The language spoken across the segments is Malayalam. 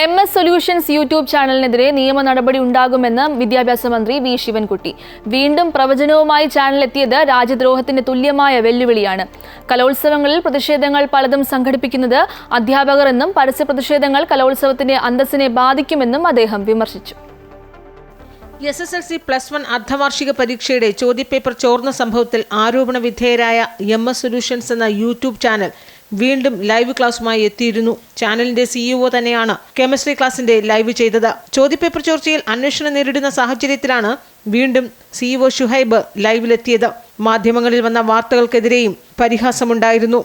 MS സൊല്യൂഷൻസ് യൂട്യൂബ് ചാനലിനെതിരെ നിയമ നടപടി ഉണ്ടാകുമെന്ന് വിദ്യാഭ്യാസ മന്ത്രി വി ശിവൻകുട്ടി. വീണ്ടും പ്രവചനവുമായി ചാനലെത്തിയത് രാജ്യദ്രോഹത്തിന് തുല്യമായ വെല്ലുവിളിയാണ്. കലോത്സവങ്ങളിൽ പ്രതിഷേധങ്ങൾ പലതും സംഘടിപ്പിക്കുന്നത് അധ്യാപകർ എന്നും പരസ്യ പ്രതിഷേധങ്ങൾ കലോത്സവത്തിന്റെ അന്തസ്സിനെ ബാധിക്കുമെന്നും അദ്ദേഹം വിമർശിച്ചു. SSLC +1 അർദ്ധവാർഷിക പരീക്ഷയുടെ ചോദ്യപേപ്പർ ചോർന്ന സംഭവത്തിൽ ആരോപണ വിധേയരായ MS സൊല്യൂഷൻസ് എന്ന യൂട്യൂബ് ചാനൽ വീണ്ടും ലൈവ് ക്ലാസുമായി എത്തിയിരുന്നു. ചാനലിന്റെ CEO തന്നെയാണ് കെമിസ്ട്രി ക്ലാസിന്റെ ലൈവ് ചെയ്തത്. ചോദ്യപേപ്പർ ചോർച്ചയിൽ അന്വേഷണം നേരിടുന്ന സാഹചര്യത്തിലാണ് വീണ്ടും CEO ഷുഹൈബ് ലൈവിലെത്തിയത്. മാധ്യമങ്ങളിൽ വന്ന വാർത്തകൾക്കെതിരെയും പരിഹാസമുണ്ടായിരുന്നു.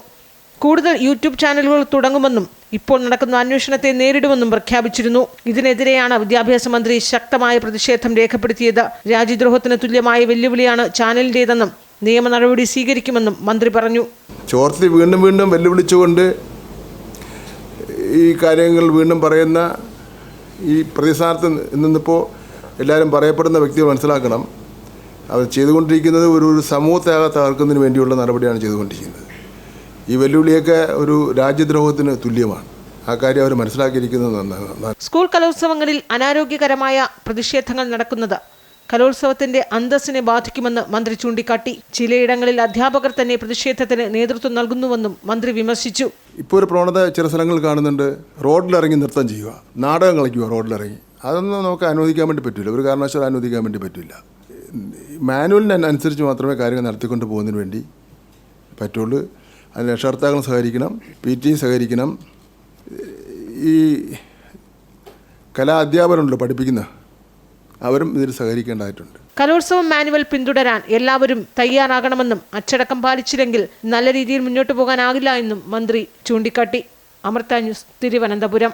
കൂടുതൽ യൂട്യൂബ് ചാനലുകൾ തുടങ്ങുമെന്നും ഇപ്പോൾ നടക്കുന്ന അന്വേഷണത്തെ നേരിടുമെന്നും പ്രഖ്യാപിച്ചിരുന്നു. ഇതിനെതിരെയാണ് വിദ്യാഭ്യാസ മന്ത്രി ശക്തമായ പ്രതിഷേധം രേഖപ്പെടുത്തിയത്. രാജ്യദ്രോഹത്തിന് തുല്യമായ വെല്ലുവിളിയാണ് ചാനലിൻ്റേതെന്നും നിയമ നടപടി സ്വീകരിക്കുമെന്നും മന്ത്രി പറഞ്ഞു. ചോർത്തി വീണ്ടും വെല്ലുവിളിച്ചുകൊണ്ട് ഈ കാര്യങ്ങൾ വീണ്ടും പറയുന്ന ഈ പ്രതിസ്ഥാനത്ത് നിന്നിപ്പോൾ എല്ലാവരും പറയപ്പെടുന്ന വ്യക്തികൾ മനസ്സിലാക്കണം, അവർ ചെയ്തുകൊണ്ടിരിക്കുന്നത് ഒരു സമൂഹത്തെ തകർക്കുന്നതിന് വേണ്ടിയുള്ള നടപടിയാണ് ചെയ്തുകൊണ്ടിരിക്കുന്നത്. ഈ വെല്ലുവിളിയൊക്കെ ഒരു രാജ്യദ്രോഹത്തിന് തുല്യമാണ്. ആ കാര്യം അവർ മനസ്സിലാക്കിയിരിക്കുന്നത് നന്നാണ്. സ്കൂൾ കലോത്സവങ്ങളിൽ അനാരോഗ്യകരമായ പ്രതിഷേധങ്ങൾ നടക്കുന്നത് കലോത്സവത്തിന്റെ അന്തസ്സിനെ ബാധിക്കുമെന്ന് മന്ത്രി ചൂണ്ടിക്കാട്ടി. ചിലയിടങ്ങളിൽ അധ്യാപകർ തന്നെ പ്രതിഷേധത്തിന് നേതൃത്വം നൽകുന്നുവെന്നും മന്ത്രി വിമർശിച്ചു. ഇപ്പോൾ ഒരു പ്രവണത ചില സ്ഥലങ്ങളിൽ കാണുന്നുണ്ട്. റോഡിലിറങ്ങി നൃത്തം ചെയ്യുക, നാടകം കളിക്കുക റോഡിലിറങ്ങി. അതൊന്നും നമുക്ക് അനുവദിക്കാൻ വേണ്ടി പറ്റില്ല. ഒരു കാരണവശാലും അനുവദിക്കാൻ വേണ്ടി പറ്റില്ല. മാനുവലിനനുസരിച്ച് മാത്രമേ കാര്യങ്ങൾ നടത്തിക്കൊണ്ട് പോകുന്നതിന് വേണ്ടി പറ്റുള്ളൂ. അതിന് രക്ഷകർത്താക്കളും സഹകരിക്കണം, PT സഹകരിക്കണം. ഈ കലാ അധ്യാപകരുണ്ടല്ലോ പഠിപ്പിക്കുന്ന, അവരും ഇതിൽ സഹകരിക്കേണ്ടതായിട്ടുണ്ട്. കലോത്സവം മാനുവൽ പിന്തുടരാൻ എല്ലാവരും തയ്യാറാകണമെന്നും അച്ചടക്കം പാലിച്ചില്ലെങ്കിൽ നല്ല രീതിയിൽ മുന്നോട്ട് പോകാനാകില്ല എന്നും മന്ത്രി ചൂണ്ടിക്കാട്ടി. അമൃത ന്യൂസ്, തിരുവനന്തപുരം.